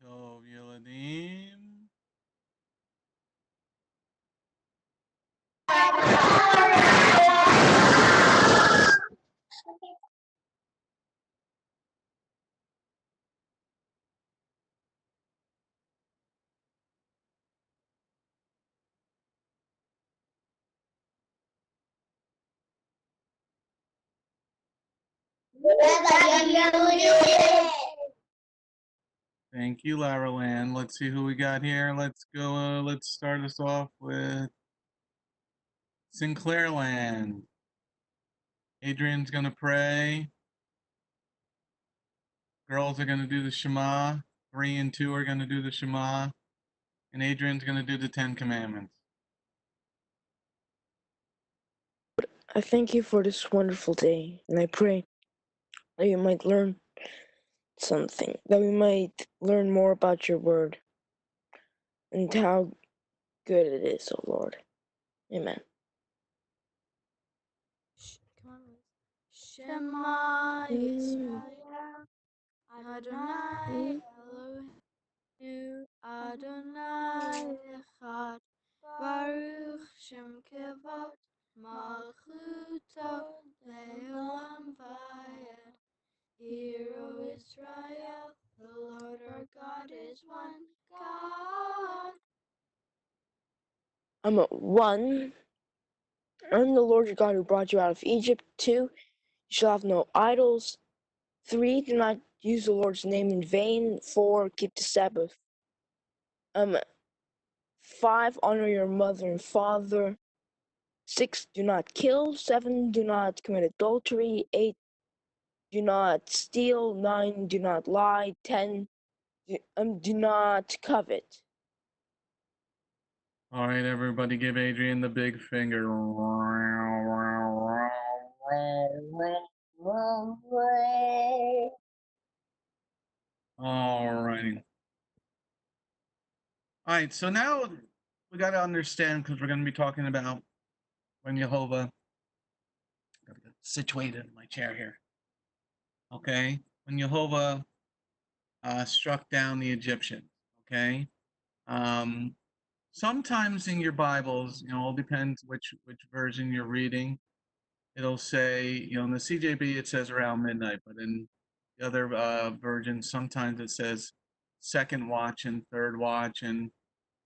Tov Yeladim. Thank you, Lara Land. Let's see who we got here. Let's go. Let's start us off with Sinclair Land. Adrian's going to pray. Girls are going to do the Shema. 3 and 2 are going to do the Shema. And Adrian's going to do the 10 Commandments. I thank you for this wonderful day, and I pray that you might learn something, that we might learn more about your word and how good it is, O Lord. Amen. Come on, Liz. Shema Yisrael, Adonai Eloheinu, Adonai Echad, Baruch Shem Kevod, Malchuto Le'olam Vayed. Hear, O Israel, the Lord our God is one God. One, I'm the Lord your God who brought you out of Egypt. 2, you shall have no idols. 3, do not use the Lord's name in vain. 4, keep the Sabbath. 5, honor your mother and father. 6, do not kill. 7, do not commit adultery. 8, do not steal. 9, do not lie. 10, do not covet. All right, everybody give Adrian the big finger. All righty. All right, so now we got to understand, because we're going to be talking about when Jehovah, got to get situated in my chair here. Okay, when Jehovah struck down the Egyptians. Okay, sometimes in your Bibles, all depends which version you're reading. It'll say, in the CJB it says around midnight, but in the other versions, sometimes it says second watch and third watch, and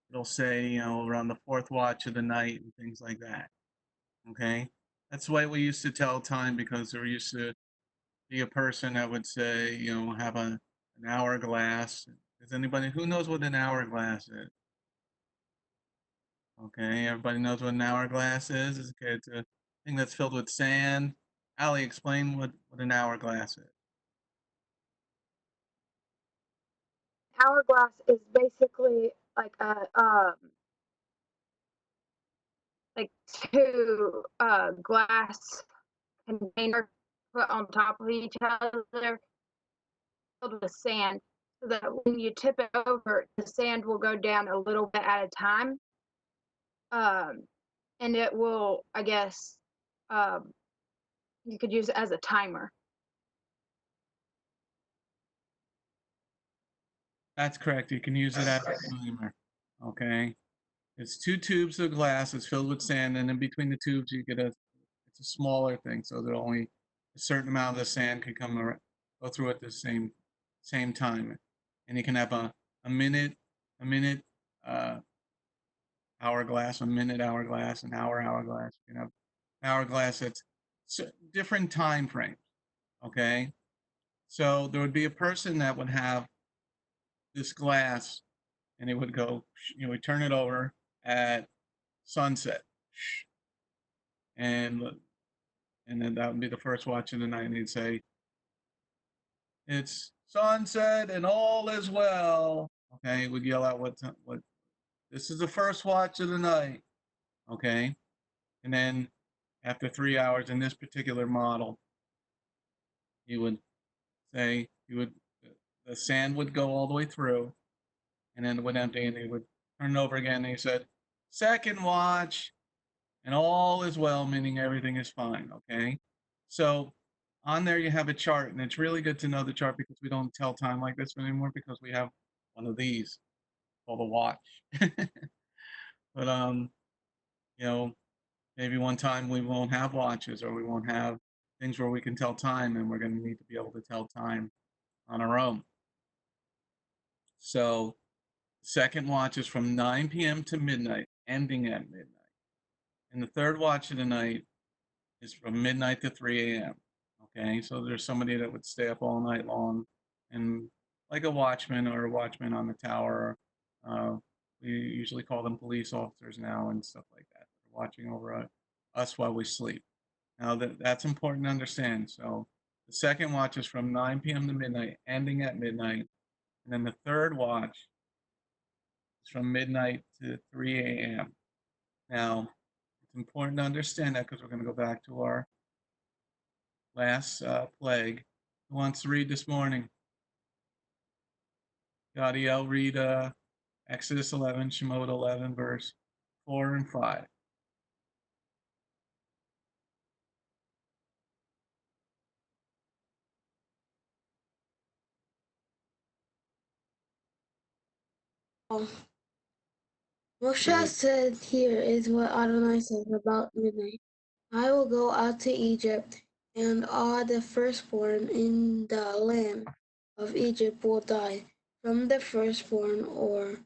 it'll say, around the fourth watch of the night and things like that. Okay, that's the way we used to tell time, because there used to be a person that would say, have an hourglass. Is anybody who knows what an hourglass is? Okay, everybody knows what an hourglass is. Okay, it's a thing that's filled with sand. Ali, explain what an hourglass is. Hourglass is basically like a like two glass containers put on top of each other, filled with sand, so that when you tip it over, the sand will go down a little bit at a time, and it will, I guess, you could use it as a timer. That's correct. You can use it as a timer. Okay, it's 2 tubes of glass. It's filled with sand, and in between the tubes, you get it's a smaller thing, so that only a certain amount of the sand can go through at the same time, and you can have a minute, uh, hourglass, a minute hourglass, an hour hourglass. You can have hourglass that's different time frames. Okay, so there would be a person that would have this glass, and it would go, we turn it over at sunset, and then that would be the first watch of the night, and he'd say, "It's sunset and all is well." Okay, would yell out what this is the first watch of the night. Okay, and then after 3 hours in this particular model, he would say the sand would go all the way through, and then it would empty, and he would turn it over again, and he said, "Second watch, and all is well," meaning everything is fine. Okay, so on there you have a chart, and it's really good to know the chart, because we don't tell time like this anymore, because we have one of these called a watch. But you know, maybe one time we won't have watches, or we won't have things where we can tell time, and we're going to need to be able to tell time on our own. So, second watch is from 9 p.m. to midnight, ending at midnight. And the third watch of the night is from midnight to 3 a.m. Okay, so there's somebody that would stay up all night long, and like a watchman or a watchman on the tower. We usually call them police officers now and stuff like that. They're watching over us while we sleep. Now that's important to understand. So the second watch is from 9 p.m. to midnight, ending at midnight, and then the third watch is from midnight to 3 a.m. Now it's important to understand that, because we're going to go back to our last plague. Who wants to read this morning? Gadiel, read Exodus 11, Shemot 11, verse 4 and 5. Mhsa said, "Here is what Adonai says about midnight. I will go out to Egypt, and all the firstborn in the land of Egypt will die, from the firstborn or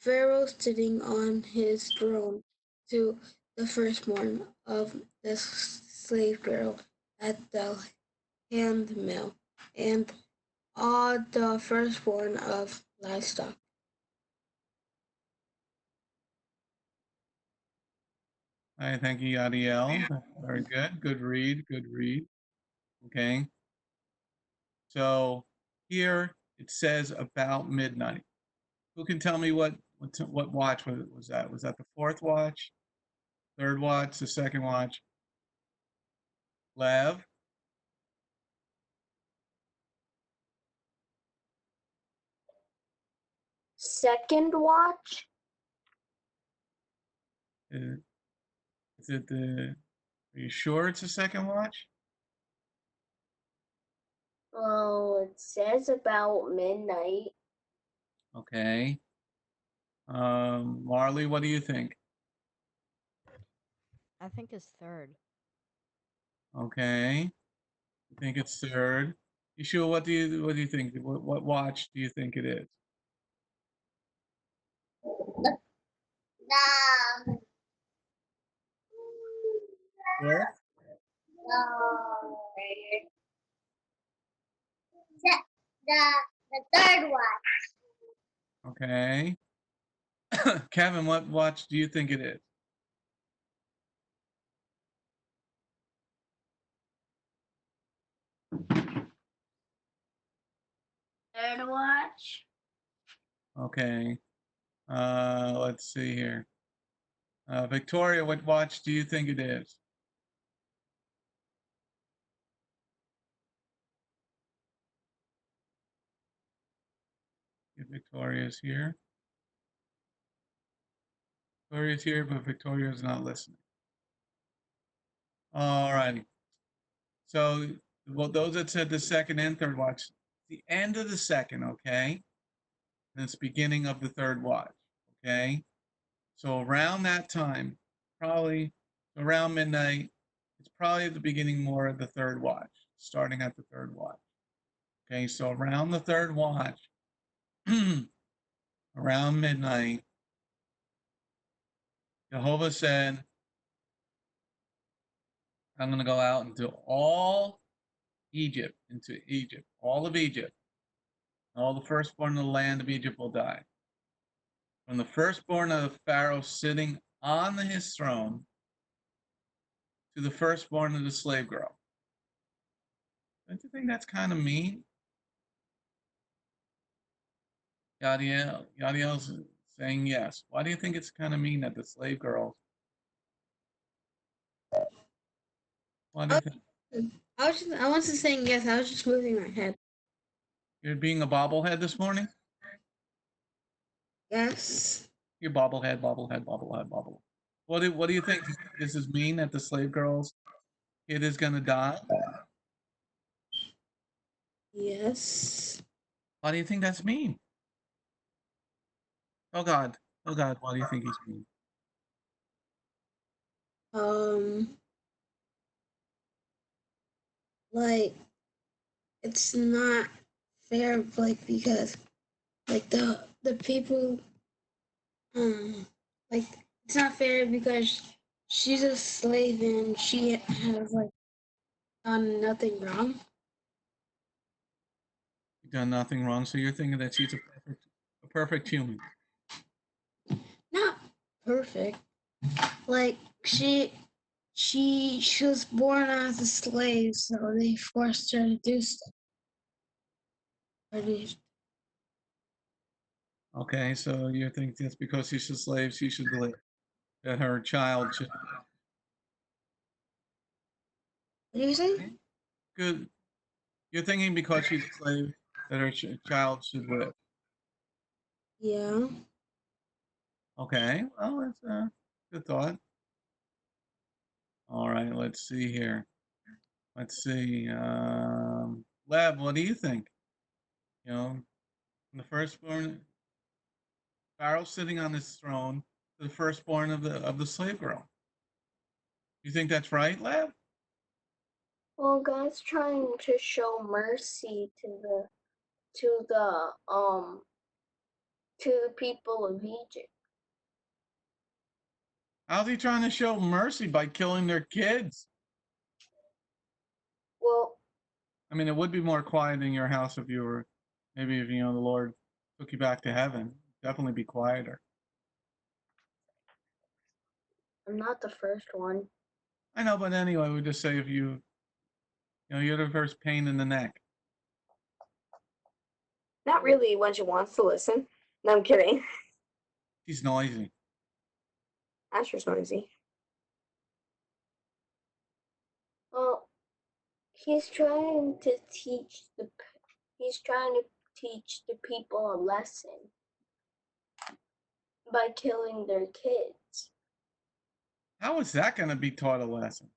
Pharaoh sitting on his throne to the firstborn of the slave girl at the handmill, and all the firstborn of livestock." All right, thank you, Gadiel. Very good. Good read. Good read. Okay. So here it says about midnight. Who can tell me what watch was that? Was that the fourth watch, third watch, the second watch? Lev? Second watch? Is it the? Are you sure it's the second watch? Well, it says about midnight. Okay. Marley, what do you think? I think it's third. Okay. You think it's third? Yeshua, what do you think? What watch do you think it is? No. Fourth? No. The third one. Okay. Kevin, what watch do you think it is? Third watch? Okay. Let's see here. Victoria, what watch do you think it is? If Victoria's here. Victoria's here, but Victoria's not listening. All righty. So, well, those that said the second and third watch, the end of the second, okay? And it's beginning of the third watch, okay? So around that time, probably around midnight, it's probably at the beginning more of the third watch, starting at the third watch. Okay, so around the third watch, around midnight, Jehovah said, I'm going to go out into all Egypt, all of Egypt. All the firstborn of the land of Egypt will die. From the firstborn of the Pharaoh sitting on his throne to the firstborn of the slave girl. Don't you think that's kind of mean? Yadiel's saying yes. Why do you think it's kind of mean that the slave girls? Why do you think? I wasn't saying yes, I was just moving my head. You're being a bobblehead this morning? Yes. You're bobblehead. What do you think? Does this mean that the slave girl's kid is going to die? Yes. Why do you think that's mean? Oh God. Oh God. Why do you think he's mean? Like it's not fair, like because like the people, like it's not fair because she's a slave and she has like done nothing wrong. You've done nothing wrong, so you're thinking that she's a perfect human. Not perfect. Like she was born as a slave, so they forced her to do stuff. Okay, so you think just because she's a slave, she should live. That her child should live. What do you say? Good. You're thinking because she's a slave that her child should live. Yeah. Okay, well, that's a good thought. All right, let's see here. Let's see. Lab, what do you think? You know, the firstborn, Pharaoh sitting on his throne, the firstborn of the slave girl. You think that's right, Lab? Well, God's trying to show mercy to the um to the people of Egypt. How's he trying to show mercy by killing their kids? Well, I mean, it would be more quiet in your house if you were, maybe if, the Lord took you back to heaven. Definitely be quieter. I'm not the first one. I know, but anyway, we just say if you're the first pain in the neck. Not really when she wants to listen. No, I'm kidding. He's noisy. Asher's noisy. Well, he's trying to teach the people a lesson by killing their kids. How is that going to be taught a lesson?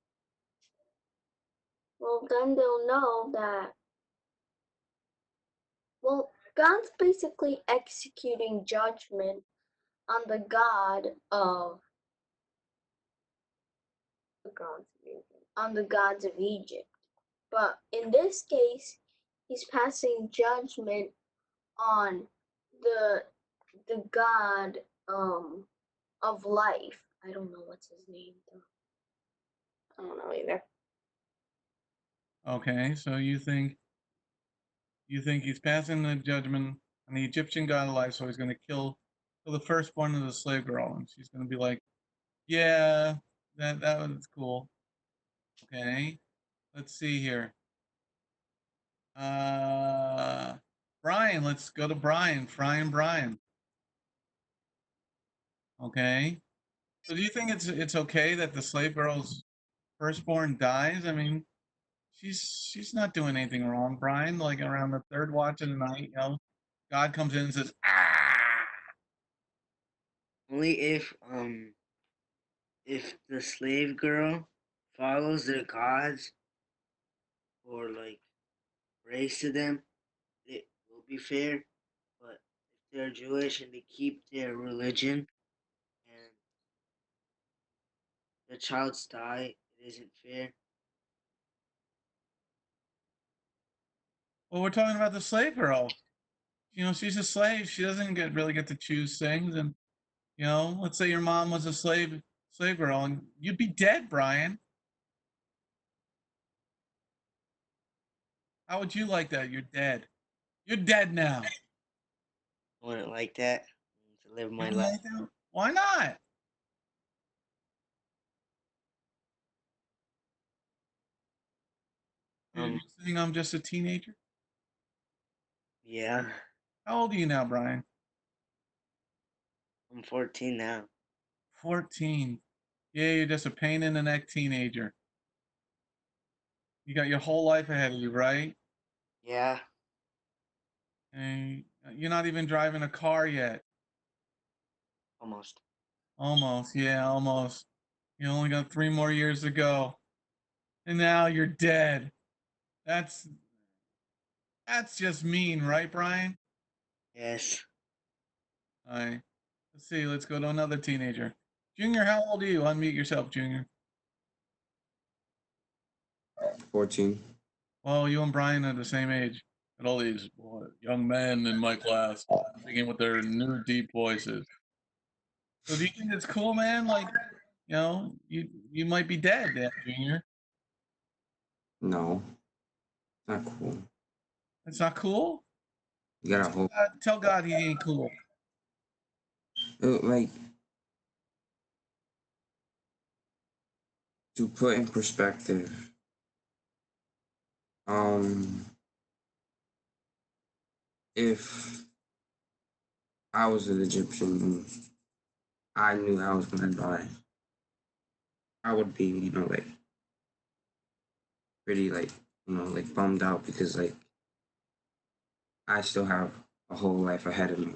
Well, then they'll know that. Well, God's basically executing judgment on the God of the gods of Egypt. But in this case, he's passing judgment on the God of life. I don't know what's his name though. I don't know either. Okay, so you think he's passing the judgment on the Egyptian god of life, so he's going to kill the firstborn of the slave girl, and she's going to be like, yeah, that was cool. Okay, let's see here. Brian, let's go to Brian. Brian. Okay. So do you think it's okay that the slave girl's firstborn dies? I mean, she's not doing anything wrong, Brian. Like around the third watch of the night, God comes in and says, "Ah!" Only if the slave girl follows their gods or like prays to them, it will be fair. But if they're Jewish and they keep their religion and the child's die, it isn't fair. Well, we're talking about the slave girl. She's a slave. She doesn't really get to choose things. And let's say your mom was a slave girl, and you'd be dead, Brian. How would you like that? You're dead. You're dead now. I wouldn't like that to live my You life. like that? Why not? You're saying I'm just a teenager? Yeah, How old are you now, Brian? I'm 14 now. 14. Yeah, you're just a pain in the neck teenager. You got your whole life ahead of you, right? Yeah, And you're not even driving a car yet. almost. Almost, yeah, almost. You only got 3 more years to go. And now you're dead. That's just mean, right, Brian? Yes. I Let's see. Let's go to another teenager. Junior, how old are you? Unmute yourself, Junior. 14. Well, you and Brian are the same age. And all these young men in my class singing with their new deep voices. So do you think it's cool, man? Like, you might be dead, Junior. No, not cool. It's not cool? You gotta hold. Tell God he ain't cool. Like, to put in perspective, if I was an Egyptian and I knew I was gonna die, I would be, like, pretty, like, like, bummed out because, like, I still have a whole life ahead of me.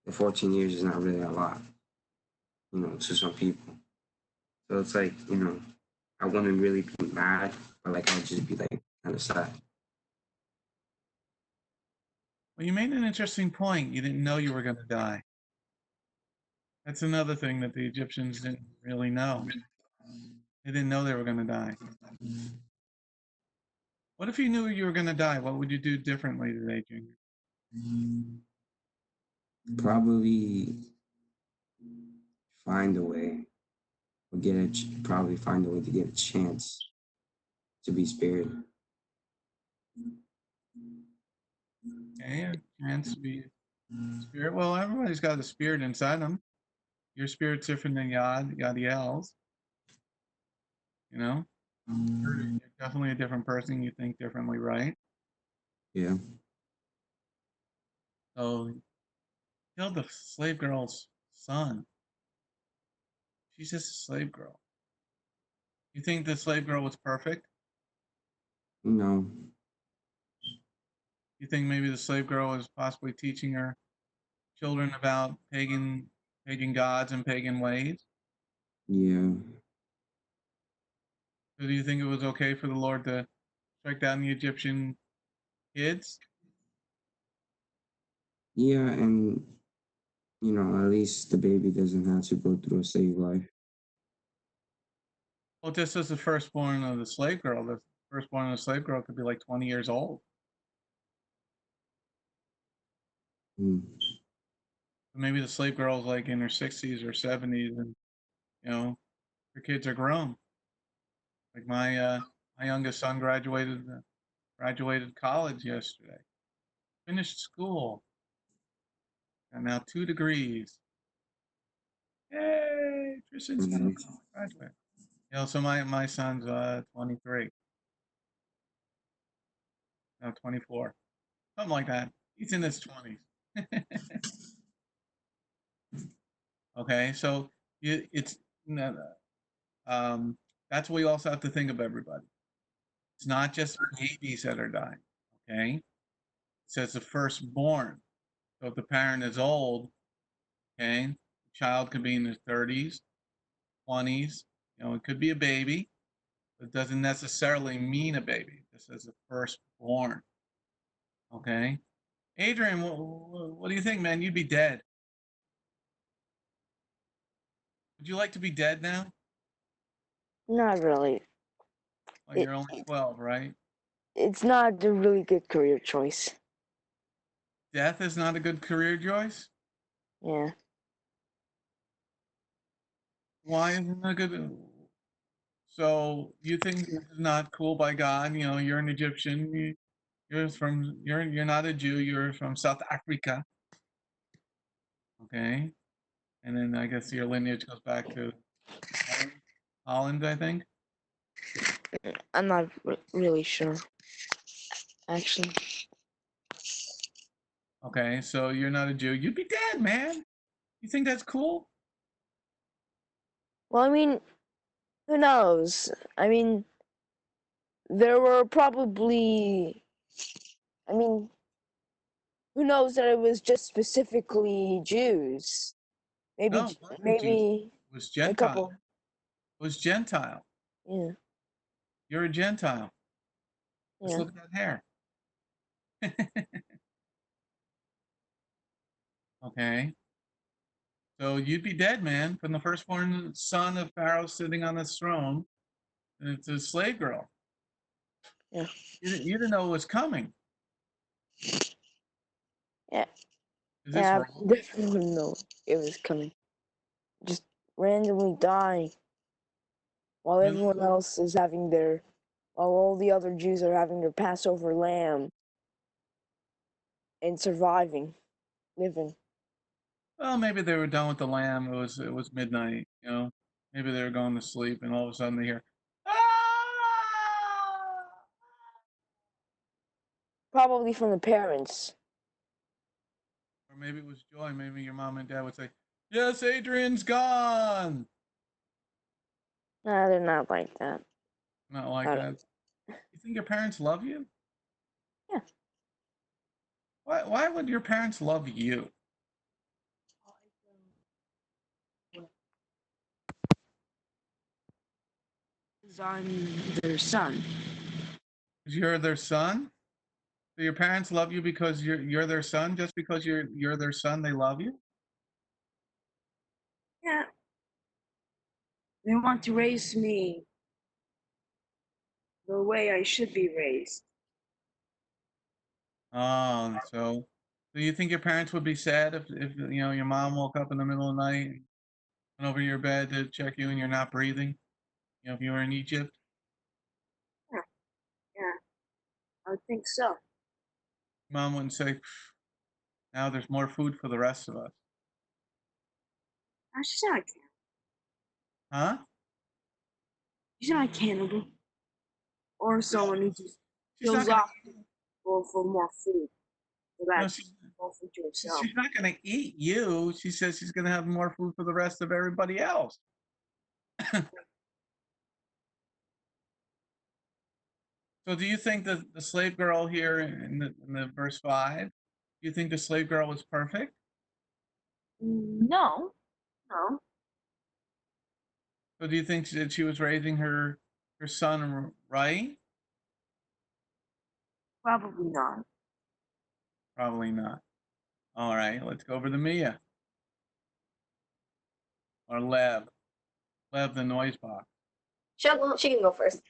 The 14 years is not really a lot, to some people. So it's like, I wouldn't really be mad, but like I'd just be like kind of sad. Well, you made an interesting point. You didn't know you were going to die. That's another thing that the Egyptians didn't really know. They didn't know they were going to die. What if you knew you were going to die? What would you do differently today, Junior? Probably find a way, or probably find a way to get a chance to be spared. Okay, a chance to be spirit. Well, everybody's got a spirit inside them. Your spirit's different than Yadiel's. You're definitely a different person. You think differently, right? Yeah. So, killed the slave girl's son. She's just a slave girl. You think the slave girl was perfect? No. You think maybe the slave girl was possibly teaching her children about pagan gods and pagan ways? Yeah. So do you think it was okay for the Lord to strike down the Egyptian kids? Yeah, and at least the baby doesn't have to go through a slave life. Well, just as the firstborn of the slave girl could be like 20 years old. Mm. So maybe the slave girl is like in her 60s or 70s, and her kids are grown. Like my youngest son graduated college yesterday, finished school, and now 2 degrees. Yay! Tristan's gonna graduate. So my son's 23, no 24, something like that. He's in his 20s. Okay, so it's that's what we also have to think of, everybody. It's not just babies that are dying. Okay, it says the firstborn. So if the parent is old, okay, the child could be in their 30s, 20s. It could be a baby, but it doesn't necessarily mean a baby. This is the firstborn. Okay, Adrian, what do you think, man? You'd be dead. Would you like to be dead now? Not really. Well, you're only 12, right? It's not a really good career choice. Death is not a good career choice? Yeah. Why isn't it a good? So you think this is not cool by God? You're an Egyptian. You're not a Jew. You're from South Africa. Okay, and then I guess your lineage goes back to Holland, I think. I'm not really sure, actually. Okay, so you're not a Jew. You'd be dead, man. You think that's cool? Well, I mean, who knows? I mean, there were probably, who knows that it was just specifically Jews? Maybe, No, it wasn't Jews. maybe It was a Gentile. couple. It was Gentile. Yeah. You're a Gentile. Just Yeah. look at that hair. Okay. So you'd be dead, man, from the firstborn son of Pharaoh sitting on his throne. And it's a slave girl. Yeah. You didn't know it was coming. Yeah. Is this Yeah, I wrong? definitely didn't know it was coming. Just randomly die while Really? everyone else is while all the other Jews are having their Passover lamb and surviving, living. Well, maybe they were done with the lamb. It was midnight, you know. Maybe they were going to sleep, and all of a sudden they hear, "Ah!" Probably from the parents. Or maybe it was joy. Maybe your mom and dad would say, "Yes, Adrian's gone." Nah, they're not like that. Not like I that. You think your parents love you? Yeah. Why would your parents love you? Because I'm their son. Because you're their son. So your parents love you because you're their son. Just because you're their son, they love you. Yeah. They want to raise me the way I should be raised. Oh, so do you think your parents would be sad if you know your mom woke up in the middle of the night, went over your bed to check you and you're not breathing? You know, if you were in Egypt, Yeah, I would think so. mom wouldn't say, "Now there's more food for the rest of us." She's not a cannibal. Huh? She's not a cannibal. Or someone who just She's not kills gonna. off people for more food. So No, that's more food to herself. she's not gonna eat you. She says she's gonna have more food for the rest of everybody else. So, do you think that the slave girl here in the verse 5? Do you think the slave girl was perfect? No. No. So, do you think that she was raising her son right? Probably not. Probably not. All right, let's go over to Mia or Lev. Lev, the noise box. She can go first.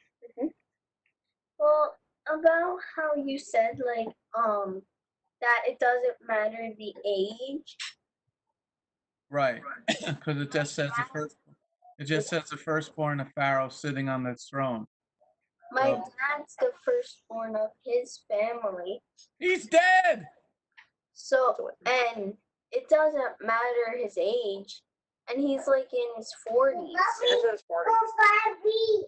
Well, about how you said that it doesn't matter the age. Right, because it just says the first. It just says the firstborn of Pharaoh sitting on the throne. My So, dad's the firstborn of his family. he's dead. So, and it doesn't matter his age. And he's like in his 40s. He's in his 40s.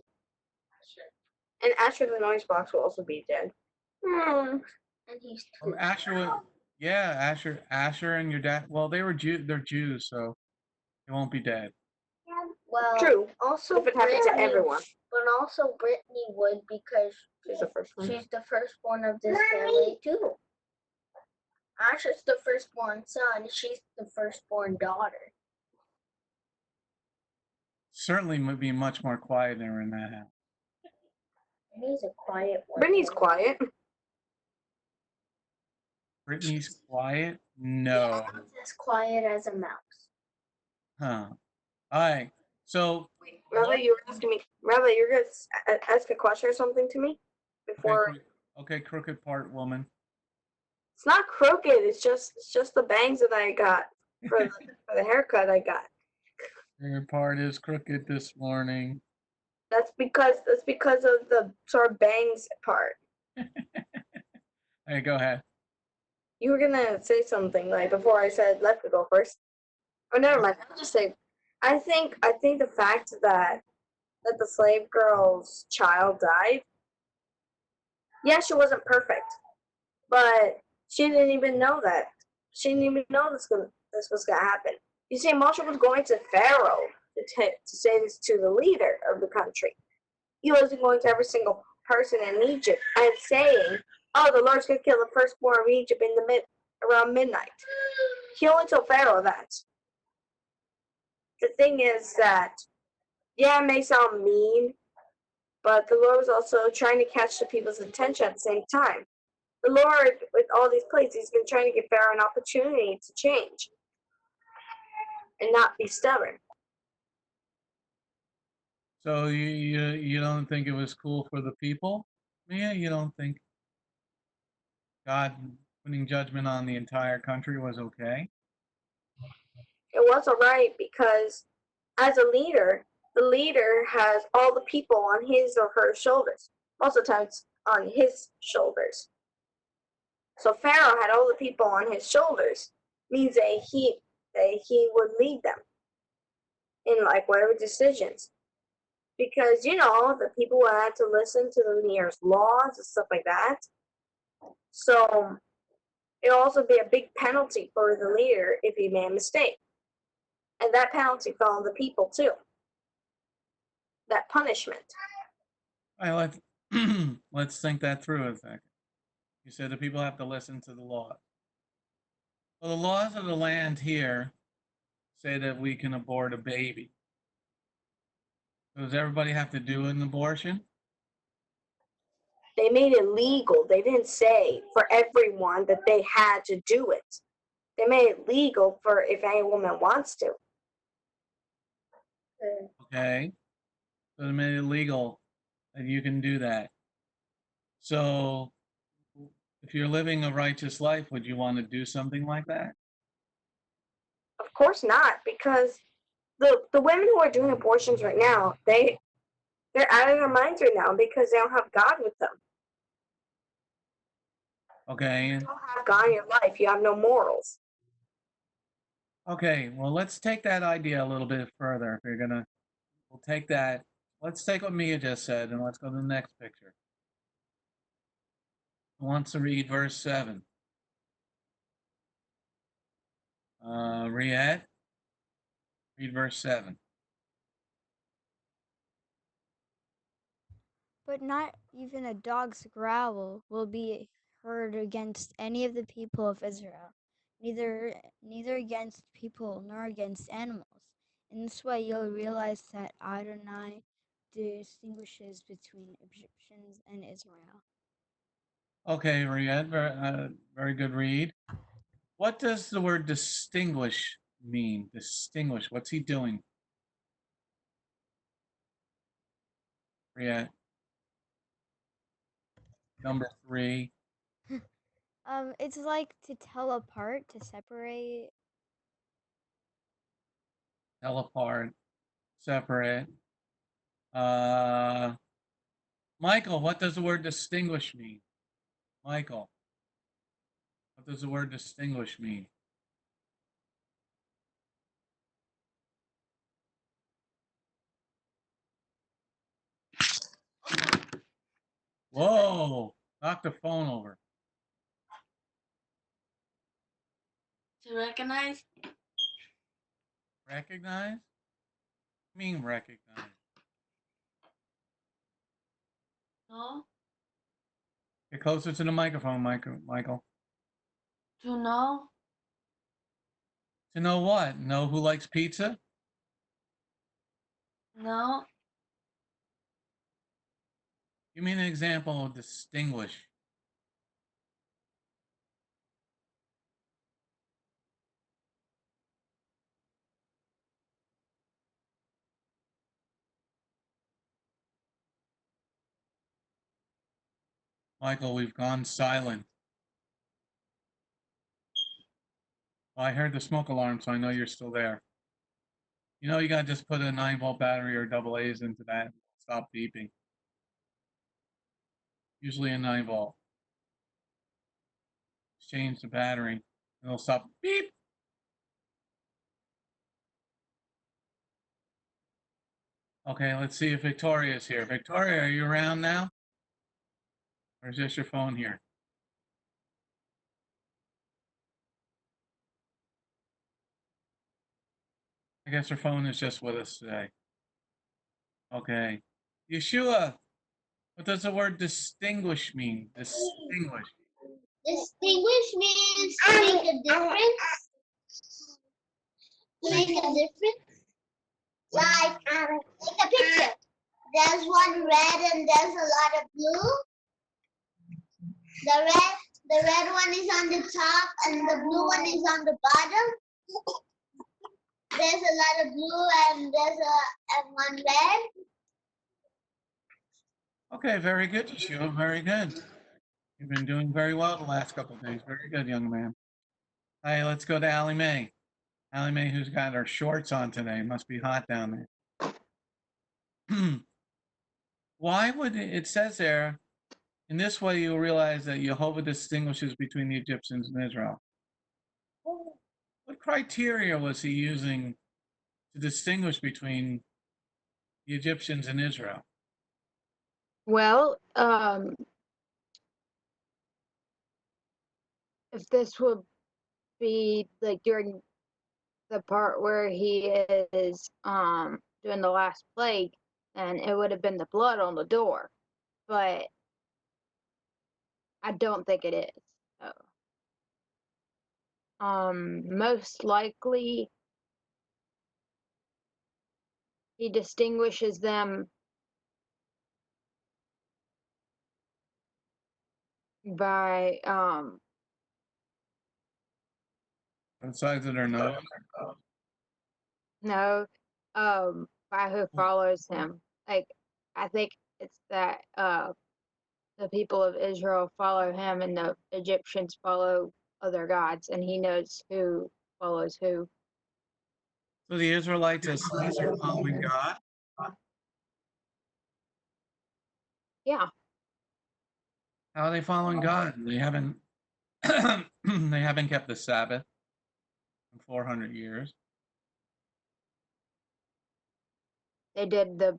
And Asher the noise box will also be dead. And he's two. Asher, yeah, Asher, and your dad. Well, they're Jews, so they won't be dead. Well, True. Also, if it happens to Brittany- everyone. But also Brittany would because She's the first one. she's the firstborn of this family too. Asher's the firstborn son. She's the firstborn daughter. Certainly would be much more quieter in that house. Brittany's a quiet one. Brittany's quiet. Brittany's quiet? No. She's as quiet as a mouse. Huh. All right. So. Rabbi, you were asking me. Rabbi, you're gonna ask a question or something to me before. Okay, crooked part woman. It's not crooked. It's just the bangs that I got for the haircut I got. Your part is crooked this morning. That's because of the sort of bangs part. Hey, go ahead. You were gonna say something like before I said let me go first. Oh, never mind. I'll just say, I think the fact that the slave girl's child died. Yeah, she wasn't perfect, but she didn't even know that. She didn't even know this was gonna happen. You see, Moshe was going to Pharaoh to say this to the leader of the country. He wasn't going to every single person in Egypt and saying, "Oh, the Lord's gonna kill the firstborn of Egypt around midnight." He only told Pharaoh that. The thing is that, yeah, it may sound mean, but the Lord was also trying to catch the people's attention at the same time. the Lord, with all these plagues, he's been trying to give Pharaoh an opportunity to change and not be stubborn. So you don't think it was cool for the people? Yeah, you don't think God putting judgment on the entire country was okay? It was alright because as a leader, the leader has all the people on his or her shoulders. Most of the time it's on his shoulders. So Pharaoh had all the people on his shoulders, means that he would lead them in like whatever decisions. Because the people would have to listen to the leader's laws and stuff like that. So it'll also be a big penalty for the leader if he made a mistake. And that penalty fell on the people too. That punishment. All right, let's think that through a second. You said the people have to listen to the laws. Well, the laws of the land here say that we can abort a baby. Does everybody have to do an abortion? They made it legal. They didn't say for everyone that they had to do it. They made it legal for if any woman wants to. Okay. So they made it legal that you can do that. So if you're living a righteous life, would you want to do something like that? Of course not, because the women who are doing abortions right now, they're out of their minds right now because they don't have God with them. Okay. You don't have God in your life. You have no morals. Okay. Well, let's take that idea a little bit further. If you're gonna, we'll take that. Let's take what Mia just said, and let's go to the next picture. Who wants to read verse 7? Riyadh, read verse 7. But not even a dog's growl will be heard against any of the people of Israel, neither against people nor against animals. In this way you'll realize that Adonai distinguishes between Egyptians and Israel. Okay, Riyadh, very good read. What does the word distinguish mean? Distinguish. What's he doing? Riyadh. Number 3. It's like to tell apart, to separate. Tell apart. Separate. Michael, what does the word distinguish mean? Michael, what does the word distinguish mean? Whoa, knock the phone over. To recognize? Recognize? I mean recognize. No. Get closer to the microphone, Michael. To know? To know what? Know who likes pizza? No. Give me an example of distinguish. Michael, we've gone silent. Well, I heard the smoke alarm, so I know you're still there. You know, you gotta just put a 9-volt battery or double A's into that. Stop beeping. Usually a 9-volt. Change the battery, and it'll stop beep. Okay, let's see if Victoria's here. Victoria, are you around now? Or is just your phone here? I guess her phone is just with us today. Okay. Yeshua, what does the word distinguish mean? Distinguish. Distinguish means to make a difference. To make a difference. Like a picture. There's one red and there's a lot of blue. The red The red one is on the top and the blue one is on the bottom. There's a lot of blue and and one red. Okay, very good, Yeshua. Very good. You've been doing very well the last couple of days. Very good, young man. All right, let's go to Allie Mae. Allie Mae, who's got her shorts on today. Must be hot down there. Why would it says there, in this way you'll realize that Jehovah distinguishes between the Egyptians and Israel. What criteria was he using to distinguish between the Egyptians and Israel? Well, if this would be like during the part where he is doing the last plague, then it would have been the blood on the door. But I don't think it is. So, most likely he distinguishes them by The size of their nose? no, by who follows him. Like, I think it's that the people of Israel follow him and the Egyptians follow other gods, and he knows who follows who. So the Israelites as sons are following God? Yeah, How are they following God? They haven't they haven't kept the Sabbath in 400 years. they did the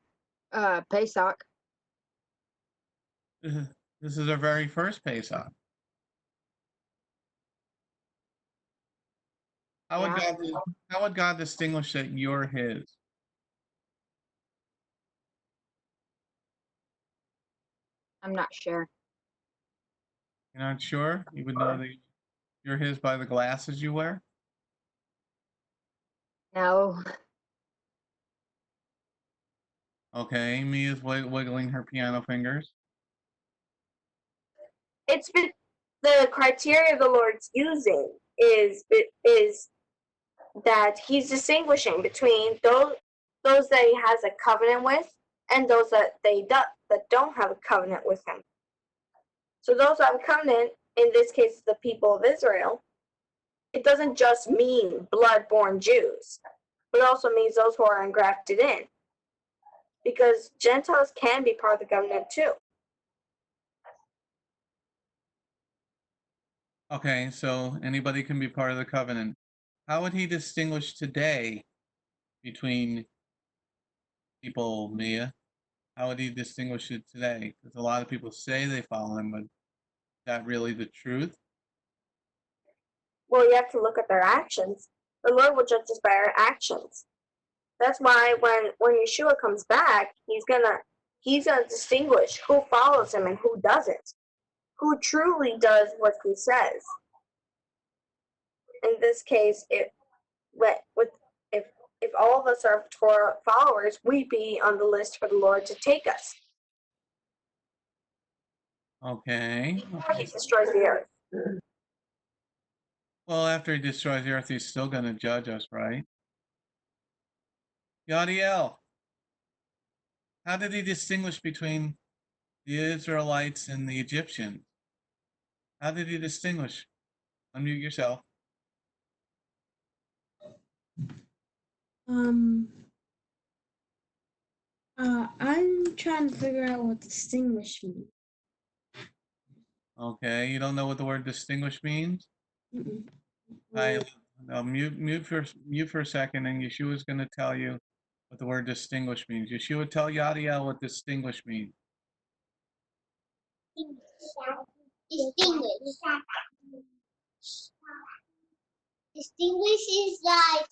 Pesach. This is their very first Pesach. How would Yeah. how would God distinguish that you're his? I'm not sure. You're not sure? You would know that you're his by the glasses you wear? No, Okay, Amy is wiggling her piano fingers. It's been the criteria the Lord's using is that He's distinguishing between those that He has a covenant with and those that don't have a covenant with Him. So those that have a covenant, in this case, the people of Israel, it doesn't just mean blood-born Jews, but it also means those who are engrafted in, because Gentiles can be part of the covenant too. Okay, so anybody can be part of the covenant. How would he distinguish today between people, Mia? How would he distinguish it today? Because a lot of people say they follow him, but is that really the truth? Well, you have to look at their actions. The Lord will judge us by our actions. That's why when Yeshua comes back, he's gonna distinguish who follows him and who doesn't, who truly does what he says. In this case, if all of us are Torah followers, we'd be on the list for the Lord to take us. Okay. He destroys the earth. Well, after he destroys the earth, he's still going to judge us, right? Yadiel, how did he distinguish between the Israelites and the Egyptians? How did he distinguish? Unmute yourself. I'm trying to figure out what distinguish means. Okay, you don't know what the word distinguish means? I mute for a second, and Yeshua's going to tell you what the word distinguish means. Yeshua, tell Yadiel what distinguish means. Distinguish. Distinguish is like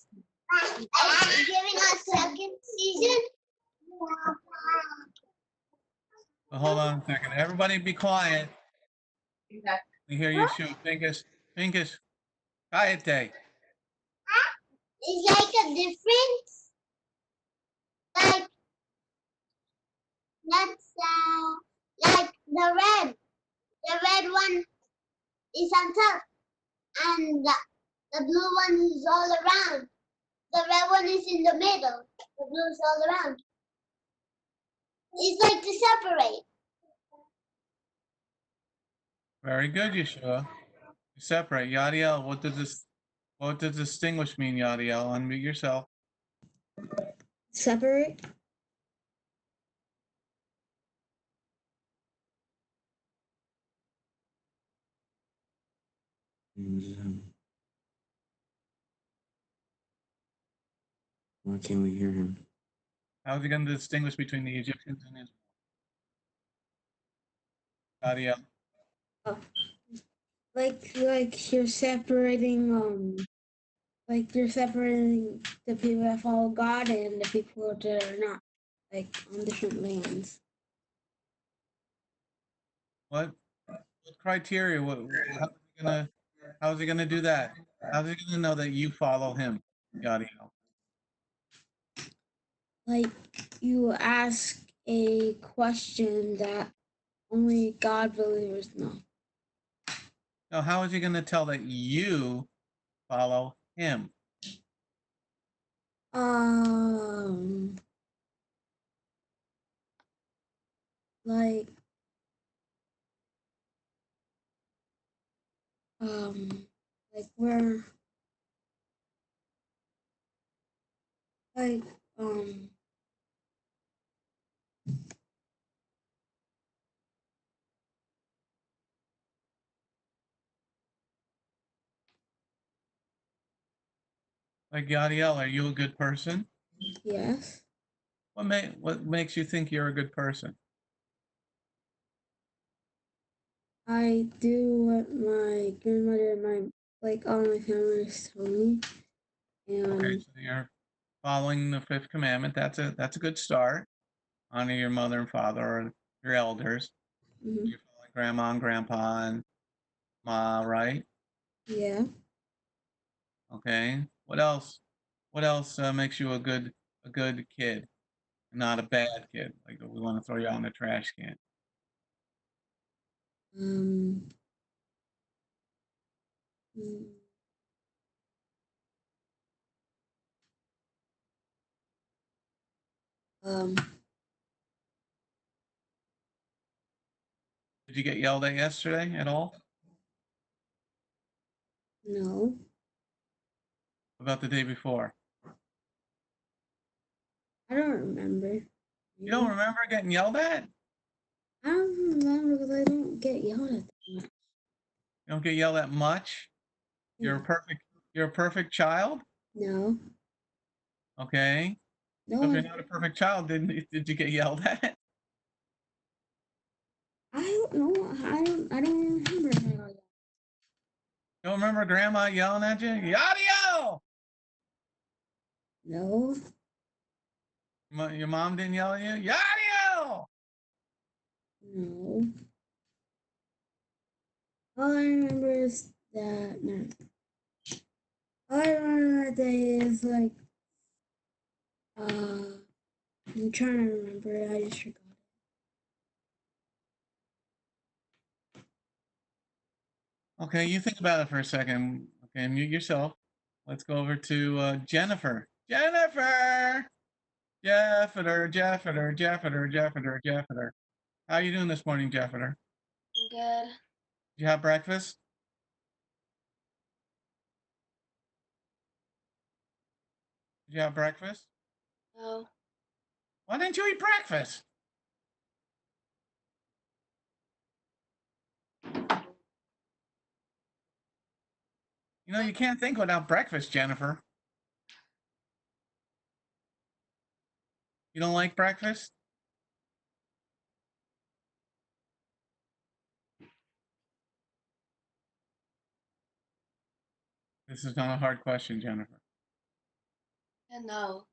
giving us second season. Well, hold on a second. Everybody be quiet. We hear Yeshua. Pinkus, cállate. It's like a difference. Like that's like the red one is on top, and the blue one is all around. The red one is in the middle. The blue is all around. It's like to separate. Very good, Yeshua. You separate. Yadiel, what does distinguish mean, Yadiel? Unmute yourself. Separate. Why can't we hear him? How is he going to distinguish between the Egyptians and Israel? Yadiel. Oh. Like you're separating like you're separating the people that follow God and the people that are not, like on different lands. What criteria? How is he gonna do that? How is he gonna know that you follow him, Yadiel? Like you ask a question that only God believers know. Now, how is he gonna tell that you follow him? Like we're like Like Yadiel, are you a good person? yes. What makes you think you're a good person? I do what my grandmother and all my family told me. And Okay, so you're following the fifth commandment. That's a good start. Honor your mother and father or your elders. mhm. You're following grandma and grandpa and ma, right? Yeah. Okay. What else? What else makes you a good kid, not a bad kid? Like we want to throw you out in the trash can. Mm, um, Did you get yelled at yesterday at all? no, What about the day before? I don't remember. You don't remember getting yelled at? I don't remember because I don't get yelled at that much. You don't get yelled at much? You're a perfect child? No, Okay. no, So if you're not a perfect child, did you get yelled at? I don't know. I don't remember how I got yelled. You don't remember grandma yelling at you? Yadio! No, Your mom didn't yell at you? Yadio! no. All I remember is that no. All I remember that day is like I'm trying to remember it. I just forgot. Okay, you think about it for a second. Okay, mute yourself. Let's go over to Jennifer. Jennifer! Jeffeter. How you doing this morning, Jeffeter? Good. Did you have breakfast? Did you have breakfast? No. Why didn't you eat breakfast? You know, you can't think without breakfast, Jennifer. You don't like breakfast? This is not a hard question, Jennifer. No.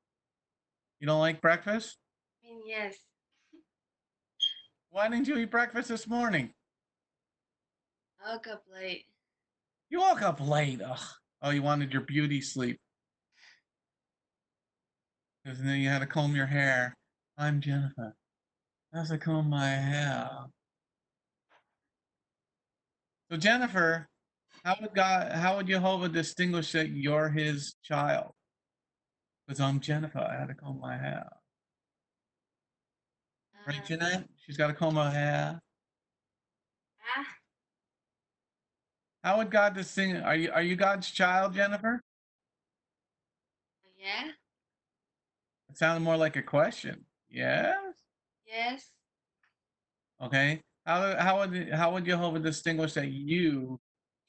You don't like breakfast? I mean, yes. Why didn't you eat breakfast this morning? I woke up late. You woke up late. Ugh. Oh, you wanted your beauty sleep. Because then you had to comb your hair. I'm Jennifer. I have to comb my hair. So Jennifer, How would Jehovah distinguish that you're his child? Because I'm Jennifer. I had to comb my hair. Right, Jeanette? She's got to comb her hair. How would God distinguish? Are you God's child, Jennifer? Yeah. It sounded more like a question. Yes. Yes. Okay. How would Jehovah distinguish that you,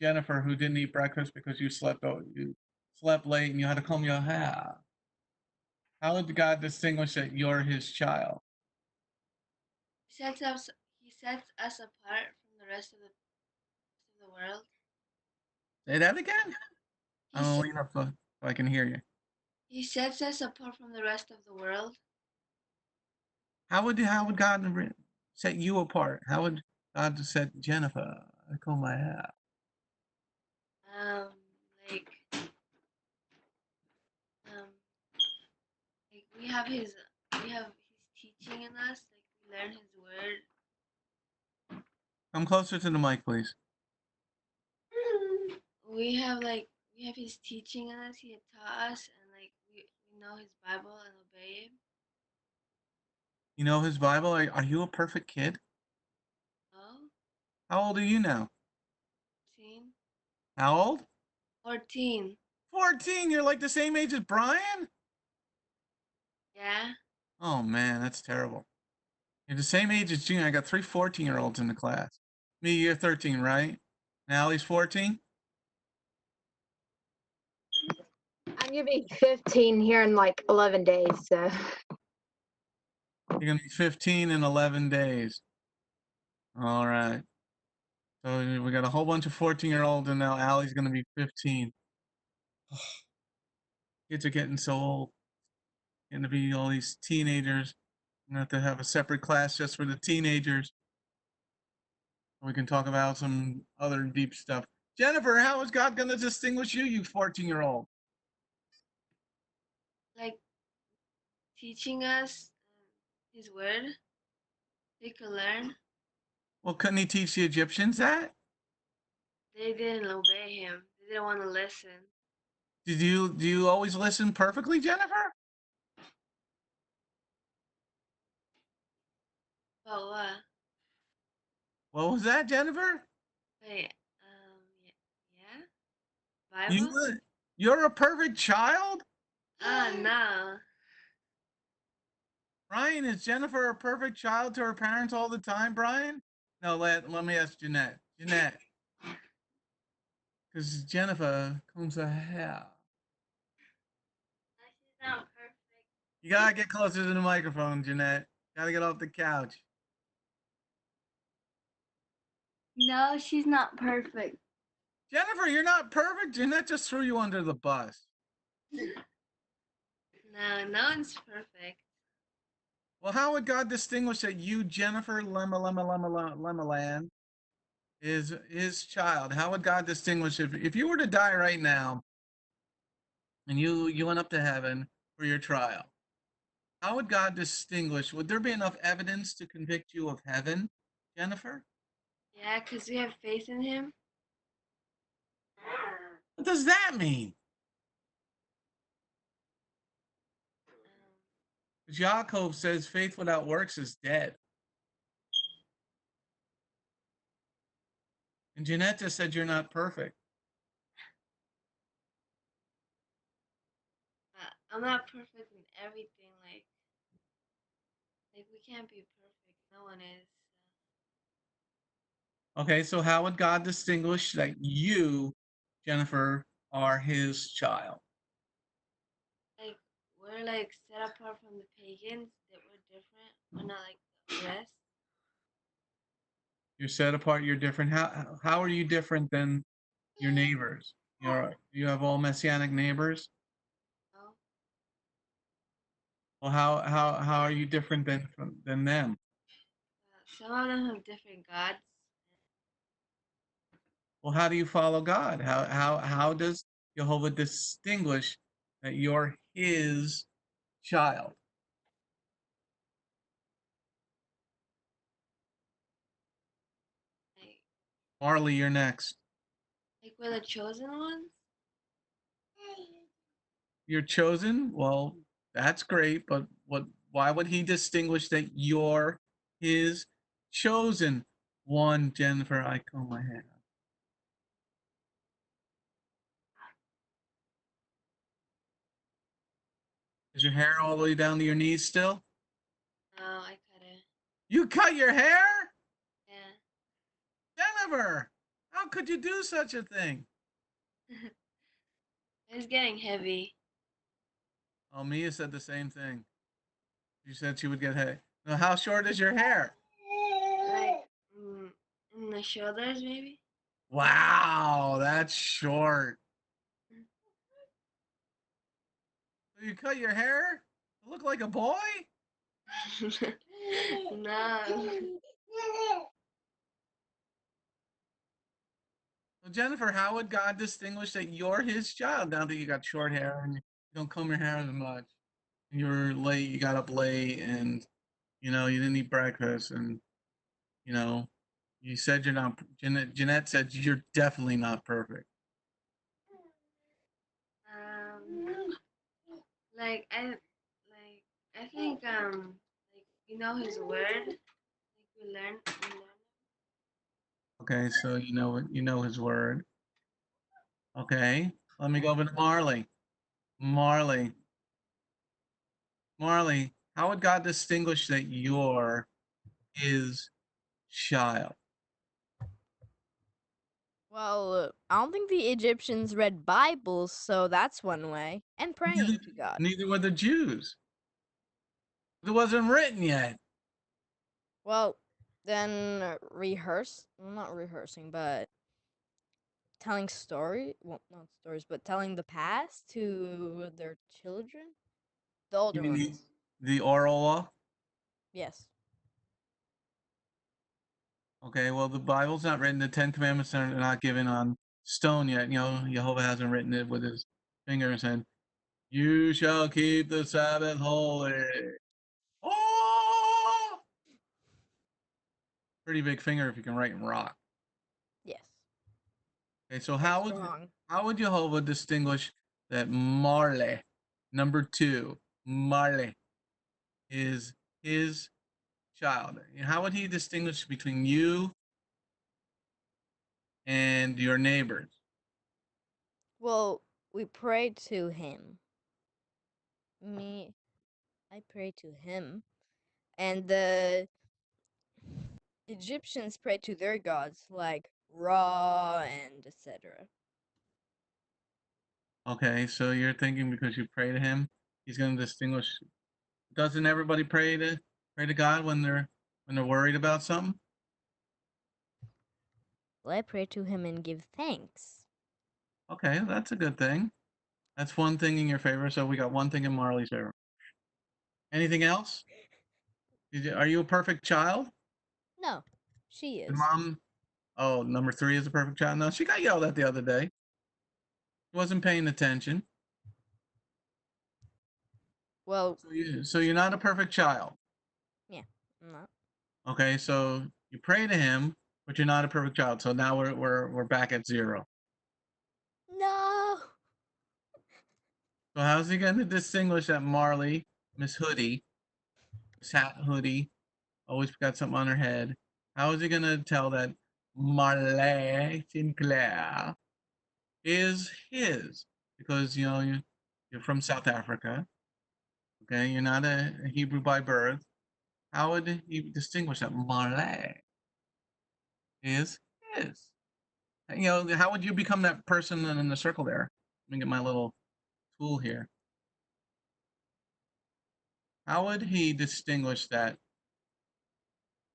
Jennifer, who didn't eat breakfast because you slept late and you had to comb your hair? How would God distinguish that you're his child? He sets us apart from the rest of the world. Say that again. He, I'm gonna se- lean up so I can hear you. he sets us apart from the rest of the world. How would God set you apart? How would God set Jennifer? I comb my hair. Um, like, um, like we have his teaching in us. Like we learn his word. Come closer to the mic, please. We have his teaching in us. He had taught us, and like we know his Bible and obey him. You know his Bible? Are you a perfect kid? Oh, How old are you now? 14. How old? 14. 14. You're like the same age as Brian? Yeah. Oh man, that's terrible. You're the same age as Junior. I got 3 14-year-olds in the class. Me, you're 13, right? And Allie's 14? I'm gonna be 15 here in like 11 days. So You're gonna be 15 in 11 days. All right. So we got a whole bunch of 14-year-olds, and now Allie's gonna be 15. Kids are getting so old. Getting to be all these teenagers. I'm gonna have to have a separate class just for the teenagers. We can talk about some other deep stuff. Jennifer, how is God gonna distinguish you, you 14-year-old? Like teaching us his word. They could learn. Well, couldn't he teach the Egyptians that? They didn't obey him. They didn't want to listen. Do you always listen perfectly, Jennifer? But what? What was that, Jennifer? Wait, yeah? You Bible? you're a perfect child? No. Brian, is Jennifer a perfect child to her parents all the time, Brian? No, let me ask Jeanette. Jeanette. Because Jennifer combs her hair. She's not perfect. You gotta get closer to the microphone, Jeanette. Gotta get off the couch. No, she's not perfect. Jennifer, you're not perfect. Jeanette just threw you under the bus. No one's perfect. Well, how would God distinguish that you, Jennifer Lemmeland, is his child? How would God distinguish if you were to die right now and you went up to heaven for your trial? How would God distinguish? Would there be enough evidence to convict you of heaven, Jennifer? Yeah, because we have faith in him. What does that mean? Jacob says faith without works is dead. And Jeanette just said you're not perfect. I'm not perfect in everything. Like we can't be perfect. No one is. Okay, so how would God distinguish that you, Jennifer, are his child? Like we're like set apart from the pagans. That we're different. We're not like the rest. You're set apart, you're different. How are you different than your neighbors? You have all Messianic neighbors? Oh. Well, how are you different than them? Some of them have different gods. Well, how do you follow God? How does Jehovah distinguish that you're his child? Like, Marley, you're next. Like we're the chosen ones? You're chosen? Well, that's great, but why would he distinguish that you're his chosen one, Jennifer? I comb my hair. Is your hair all the way down to your knees still? No, I cut it. You cut your hair? Yeah. Jennifer, how could you do such a thing? It's getting heavy. Oh, Mia said the same thing. She said she would get hair. Now, how short is your hair? Like in the shoulders, maybe? Wow, that's short. So you cut your hair to look like a boy? No. So Jennifer, how would God distinguish that you're his child now that you got short hair and you don't comb your hair as much? And you were late, you got up late, and you didn't eat breakfast, and you said you're not. Jeanette said you're definitely not perfect. Like I think like his word. Like we learn. Okay, so you know his word. Okay, let me go over to Marley. Marley, how would God distinguish that you're his child? Well, I don't think the Egyptians read Bibles, so that's one way. And praying to God. Neither were the Jews. It wasn't written yet. Well, then not rehearsing, but telling not stories, but telling the past to their children, the older You mean ones. the oral law? Yes. Okay, well, the Bible's not written. The Ten Commandments are not given on stone yet. Jehovah hasn't written it with his finger and said, "You shall keep the Sabbath holy." Oh! Pretty big finger if you can write in rock. Yes. Okay, so Strong. how would Jehovah distinguish that Marley, number 2, Marley, is his child? How would he distinguish between you and your neighbors? Well, we pray to him. I pray to him. And the Egyptians pray to their gods, like Ra and etc. Okay, so you're thinking because you pray to him, he's going to distinguish. Doesn't everybody pray to God when they're worried about something? Well, I pray to him and give thanks. Okay, that's a good thing. That's one thing in your favor. So we got one thing in Marley's favor. Anything else? Are you a perfect child? No, she Your is. mom? Oh, number 3 is a perfect child. No, she got yelled at the other day. She wasn't paying attention. Well, So you're not a perfect child. yeah, I'm not. Okay, so you pray to him, but you're not a perfect child. So now we're back at 0. No. So how's he going to distinguish that Marley, Miss Hoodie, Miss Hat Hoodie, always got something on her head? How is he going to tell that Marley Sinclair is his? Because you're from South Africa. Okay, you're not a Hebrew by birth. How would he distinguish that Marley is his? How would you become that person in the circle there? Let me get my little tool here. How would he distinguish that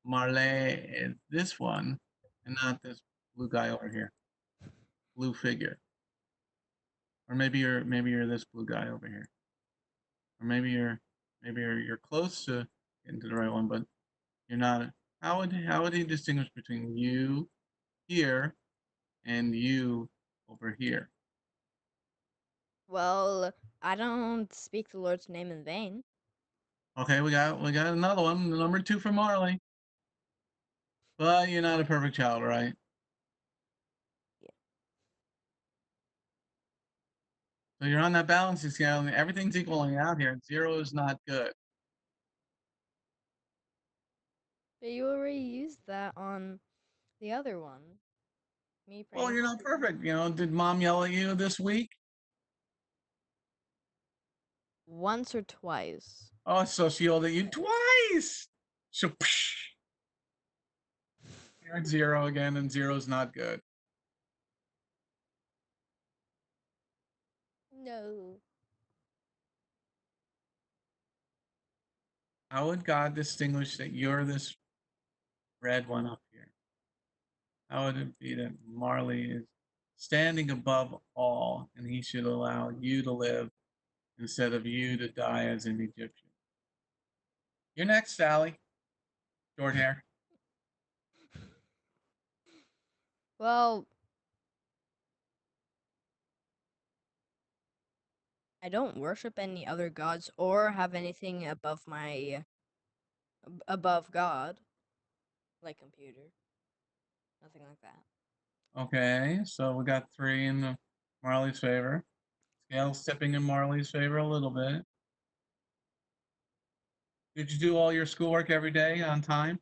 Marley is this one and not this blue guy over here, blue figure? Or maybe you're this blue guy over here, or maybe you're close to getting to the right one, but you're not. How would he distinguish between you here and you over here? Well, I don't speak the Lord's name in vain. Okay, we got another one, number 2 for Marley. But you're not a perfect child, right? Yeah. So you're on that balancing scale, and everything's equaling out here. 0 is not good. But you already used that on the other one. Me Well, praying. you're not perfect. Did mom yell at you this week? Once or twice. Oh, so she yelled at you twice. So you're at 0 again, and 0 is not good. No. How would God distinguish that you're this red one up here? How would it be that Marley is standing above all, and he should allow you to live instead of you to die as an Egyptian? You're next, Sally. Short hair. Well, I don't worship any other gods or have anything above God, like computer. Nothing like that. Okay, so we got 3 in Marley's favor. Scale's tipping in Marley's favor a little bit. Did you do all your schoolwork every day on time?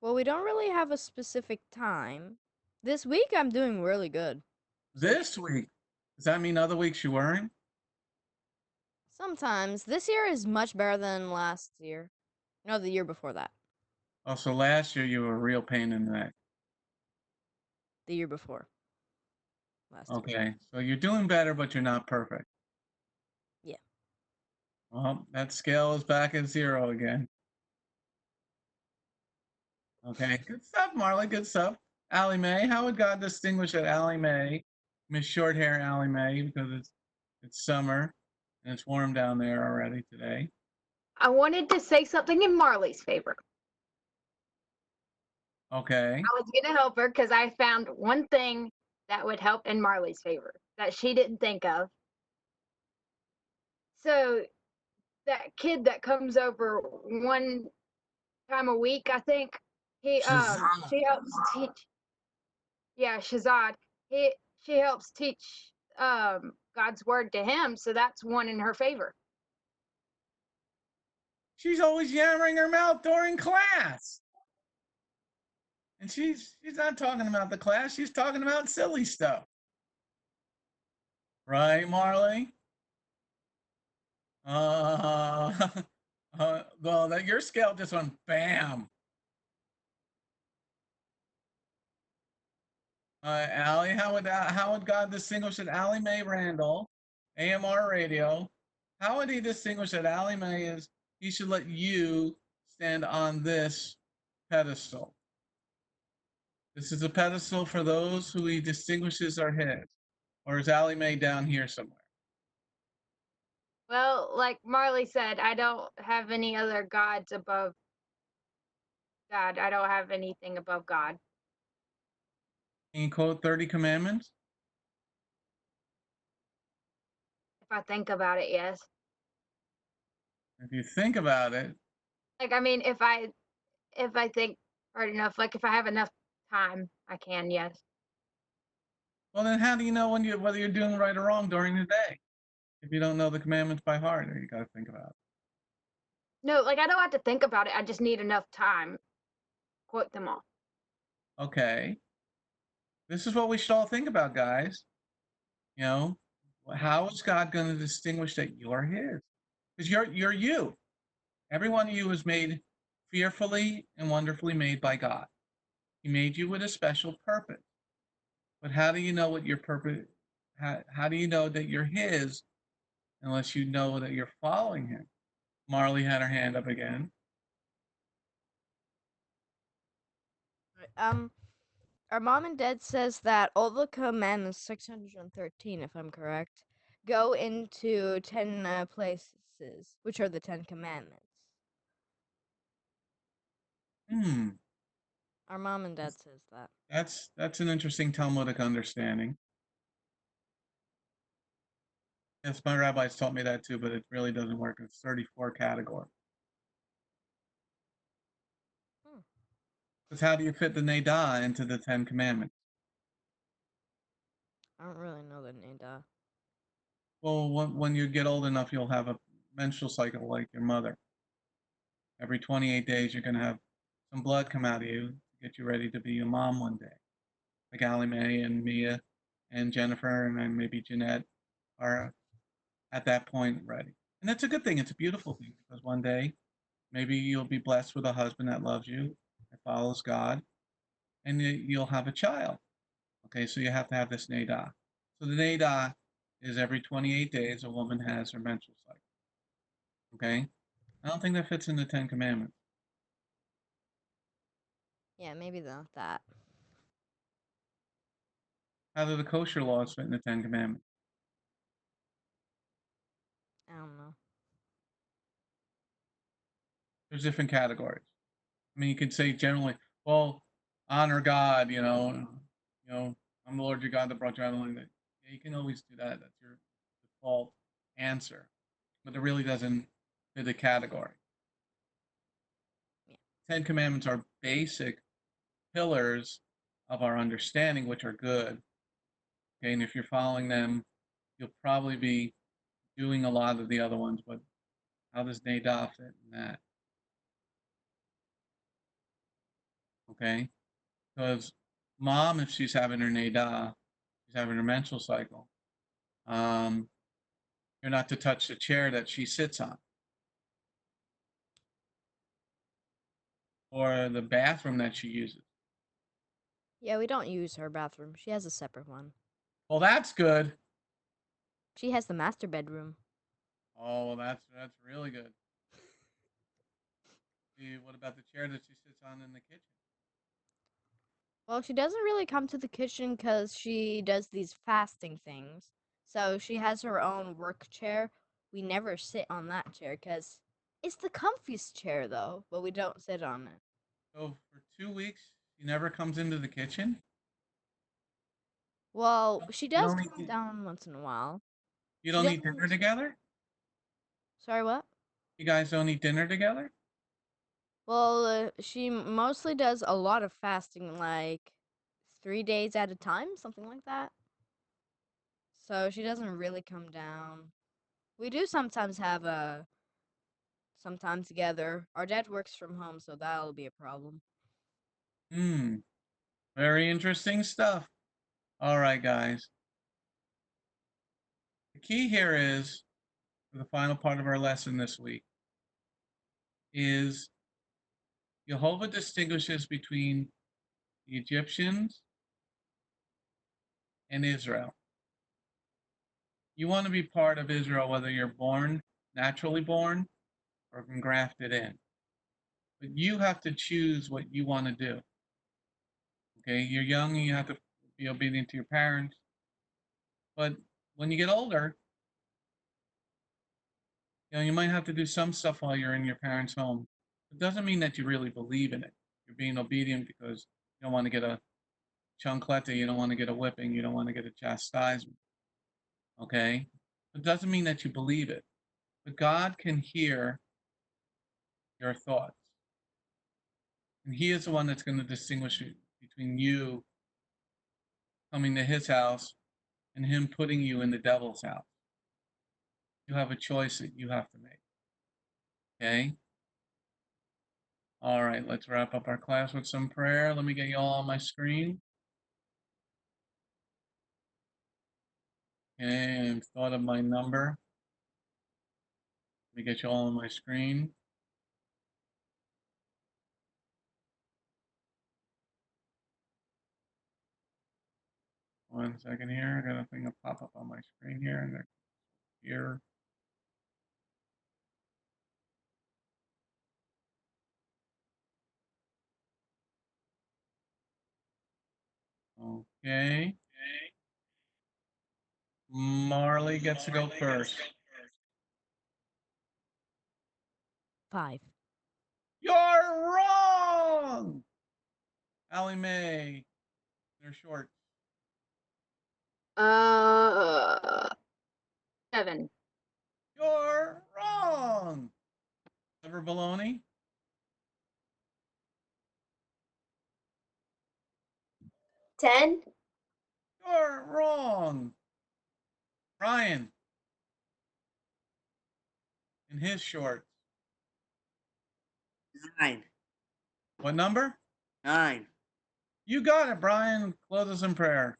Well, we don't really have a specific time. This week I'm doing really good. This week. Does that mean other weeks you weren't? Sometimes. This year is much better than last year. No, the year before that. Oh, so last year you were a real pain in the neck. The year before. Last year. Okay, so you're doing better, but you're not perfect. Yeah. Well, that scale is back at 0 again. Okay, good stuff, Marley. Good stuff. Allie Mae, how would God distinguish that Allie Mae, Miss Short Hair Allie Mae, because it's summer and it's warm down there already today? I wanted to say something in Marley's favor. Okay. I was going to help her because I found one thing that would help in Marley's favor that she didn't think of. So that kid that comes over one time a week, I think, she helps teach. Yeah, Shazad. She helps teach God's word to him, so that's one in her favor. She's always yammering her mouth during class. And she's not talking about the class, she's talking about silly stuff. Right, Marley? Well, that your scale just went bam. Allie, how would God distinguish that Allie Mae Randall, AMR Radio? How would he distinguish that Allie Mae is? He should let you stand on this pedestal. This is a pedestal for those who he distinguishes are his, or is Allie Mae down here somewhere? Well, like Marley said, I don't have any other gods above God. I don't have anything above God. Can you quote 30 commandments? If I think about it, yes. If you think about it, Like, I mean, if I think hard enough, like if I have enough time, I can, yes. well, then how do you know whether you're doing right or wrong during the day? If you don't know the commandments by heart, you got to think about it. No, like I don't have to think about it. I just need enough time to quote them all. Okay. This is what we should all think about, guys. How is God going to distinguish that you're his? Because you're you. Every one of you is made fearfully and wonderfully made by God. He made you with a special purpose. But how do you know what your purpose? How do you know that you're his unless you know that you're following him? Marley had her hand up again. Our mom and dad says that all the commandments, 613, if I'm correct, go into 10 places, which are the 10 commandments. Our mom and dad says that. That's an interesting Talmudic understanding. Yes, my rabbis taught me that too, but it really doesn't work. It's 34 categories. Because how do you fit the Neidah into the 10 commandments? I don't really know the Neidah. Well, when you get old enough, you'll have a menstrual cycle like your mother. Every 28 days, you're going to have some blood come out of you to get you ready to be a mom one day. Like Allie Mae and Mia and Jennifer and then maybe Jeanette are at that point ready. And that's a good thing. It's a beautiful thing because one day maybe you'll be blessed with a husband that loves you, that follows God, and you'll have a child. Okay, so you have to have this neidah. So the neidah is every 28 days a woman has her menstrual cycle. Okay? I don't think that fits in the Ten Commandments. Yeah, maybe not that. How do the kosher laws fit in the Ten Commandments? I don't know. There's different categories. I mean, you could say generally, well, honor God, I'm the Lord your God that brought you out of the land. Yeah, you can always do that. That's your default answer. But it really doesn't fit a category. Yeah. Ten Commandments are basic pillars of our understanding, which are good. Okay, and if you're following them, you'll probably be doing a lot of the other ones, but how does Nadav fit in that? Okay, because mom, if she's having her Nadav, she's having her menstrual cycle, you're not to touch the chair that she sits on or the bathroom that she uses. Yeah, we don't use her bathroom. She has a separate one. Well, that's good. She has the master bedroom. Oh, well, that's really good. What about the chair that she sits on in the kitchen? Well, she doesn't really come to the kitchen because she does these fasting things. So she has her own work chair. We never sit on that chair because it's the comfiest chair, though, but we don't sit on it. So for 2 weeks, she never comes into the kitchen? Well, she You does don't come eat, down once in a while. you She don't eat dinner doesn't. together? Sorry, what? You guys don't eat dinner together? Well, she mostly does a lot of fasting, like 3 days at a time, something like that. So she doesn't really come down. We do sometimes have some time together. Our dad works from home, so that'll be a problem. Very interesting stuff. All right, guys. The key here is, for the final part of our lesson this week, is Jehovah distinguishes between the Egyptians and Israel. You want to be part of Israel whether you're born, naturally born, or grafted in. But you have to choose what you want to do. Okay, you're young and you have to be obedient to your parents. But when you get older, you might have to do some stuff while you're in your parents' home. It doesn't mean that you really believe in it. You're being obedient because you don't want to get a chancleta, you don't want to get a whipping, you don't want to get a chastisement. Okay? It doesn't mean that you believe it. But God can hear your thoughts. And He is the one that's going to distinguish between you coming to His house and Him putting you in the devil's house. You have a choice that you have to make. Okay? All right, let's wrap up our class with some prayer. Let me get you all on my screen. Okay, I've thought of my number. Let me get you all on my screen. One second here. I got a thing to pop up on my screen here and here. Okay. Marley gets to go first. 5. You're wrong! Allie Mae, they're short. 7. You're wrong! Liver baloney, 10. you're wrong. Ryan, in his shorts? 9. What number? 9. You got it, Brian. Close us in prayer.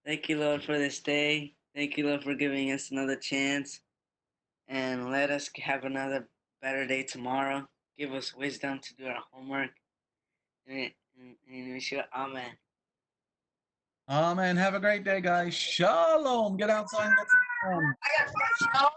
Thank you, Lord, for this day. Thank you, Lord, for giving us another chance. And let us have another better day tomorrow. Give us wisdom to do our homework. In Mhsa, Amen. Amen. Have a great day, guys. Shalom. Get outside and get some sun. I got